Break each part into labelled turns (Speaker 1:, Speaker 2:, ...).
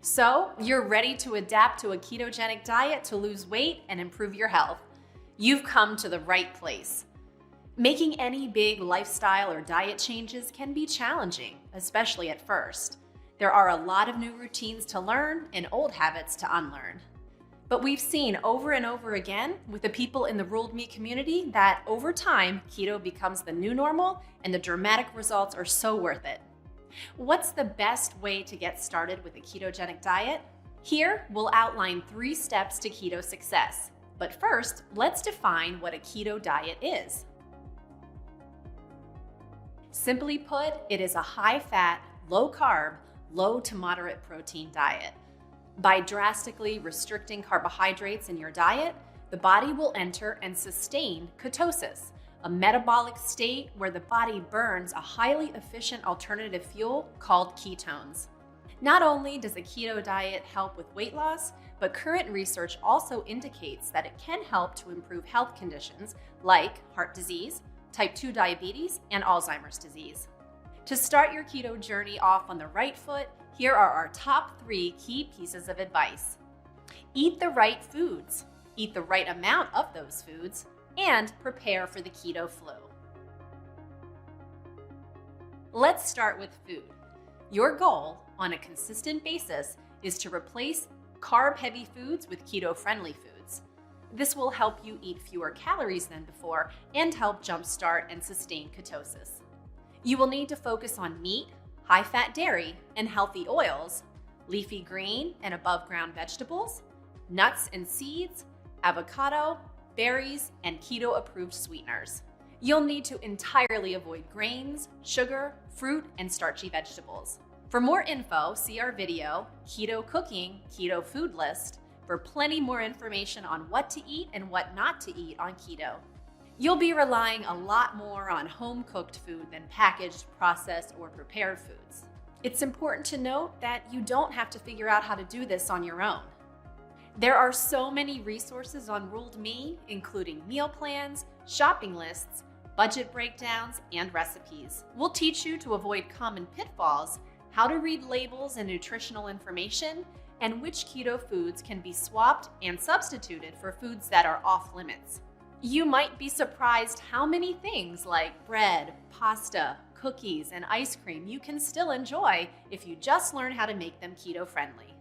Speaker 1: So, you're ready to adapt to a ketogenic diet to lose weight and improve your health. You've come to the right place. Making any big lifestyle or diet changes can be challenging, especially at first. There are a lot of new routines to learn and old habits to unlearn. But we've seen over and over again with the people in the ruled meat community that over time, keto becomes the new normal and the dramatic results are so worth it. What's the best way to get started with a ketogenic diet? Here, we'll outline 3 steps to keto success. But first, let's define what a keto diet is. Simply put, it is a high-fat, low-carb, low to moderate protein diet. By drastically restricting carbohydrates in your diet, the body will enter and sustain ketosis, a metabolic state where the body burns a highly efficient alternative fuel called ketones. Not only does a keto diet help with weight loss, but current research also indicates that it can help to improve health conditions like heart disease, type 2 diabetes, and Alzheimer's disease. To start your keto journey off on the right foot, here are our top 3 key pieces of advice. Eat the right foods, eat the right amount of those foods, and prepare for the keto flu. Let's start with food. Your goal on a consistent basis is to replace carb-heavy foods with keto-friendly foods. This will help you eat fewer calories than before and help jumpstart and sustain ketosis. You will need to focus on meat, high-fat dairy, and healthy oils, leafy green and above-ground vegetables, nuts and seeds, avocado, berries, and keto-approved sweeteners. You'll need to entirely avoid grains, sugar, fruit, and starchy vegetables. For more info, see our video, Keto Cooking, Keto Food List, for plenty more information on what to eat and what not to eat on keto. You'll be relying a lot more on home-cooked food than packaged, processed, or prepared foods. It's important to note that you don't have to figure out how to do this on your own. There are so many resources on Ruled Me, including meal plans, shopping lists, budget breakdowns, and recipes. We'll teach you to avoid common pitfalls, how to read labels and nutritional information, and which keto foods can be swapped and substituted for foods that are off limits. You might be surprised how many things like bread, pasta, cookies, and ice cream you can still enjoy if you just learn how to make them keto-friendly.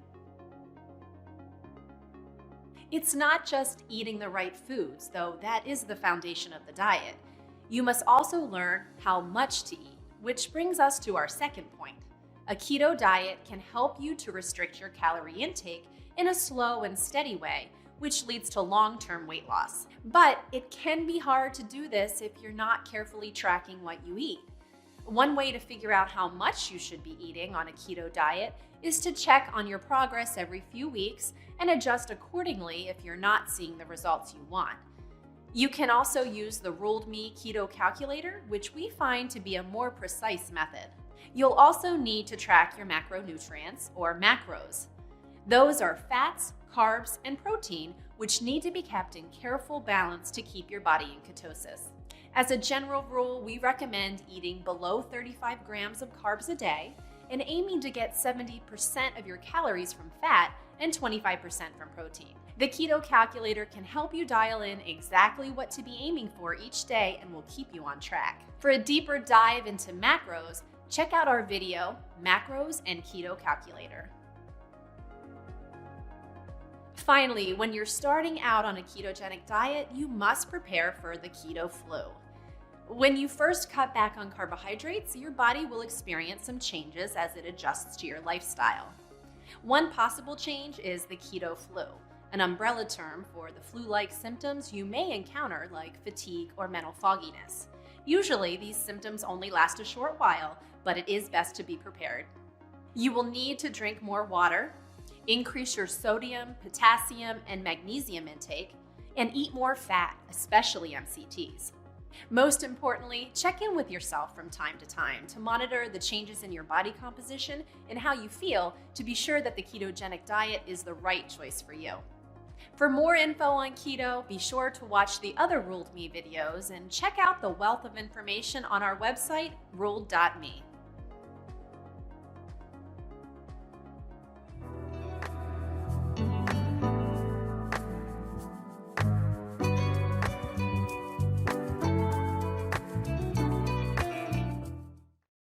Speaker 1: It's not just eating the right foods, though that is the foundation of the diet. You must also learn how much to eat, which brings us to our second point. A keto diet can help you to restrict your calorie intake in a slow and steady way, which leads to long-term weight loss. But it can be hard to do this if you're not carefully tracking what you eat. One way to figure out how much you should be eating on a keto diet is to check on your progress every few weeks and adjust accordingly if you're not seeing the results you want. You can also use the Ruled Me Keto Calculator, which we find to be a more precise method. You'll also need to track your macronutrients, or macros. Those are fats, carbs, and protein, which need to be kept in careful balance to keep your body in ketosis. As a general rule, we recommend eating below 35 grams of carbs a day and aiming to get 70% of your calories from fat and 25% from protein. The Keto Calculator can help you dial in exactly what to be aiming for each day and will keep you on track. For a deeper dive into macros, check out our video, Macros and Keto Calculator. Finally, when you're starting out on a ketogenic diet, you must prepare for the keto flu. When you first cut back on carbohydrates, your body will experience some changes as it adjusts to your lifestyle. One possible change is the keto flu, an umbrella term for the flu-like symptoms you may encounter like fatigue or mental fogginess. Usually, these symptoms only last a short while, but it is best to be prepared. You will need to drink more water, increase your sodium, potassium, and magnesium intake, and eat more fat, especially MCTs. Most importantly, check in with yourself from time to time to monitor the changes in your body composition and how you feel to be sure that the ketogenic diet is the right choice for you. For more info on keto, be sure to watch the other Ruled Me videos and check out the wealth of information on our website, ruled.me.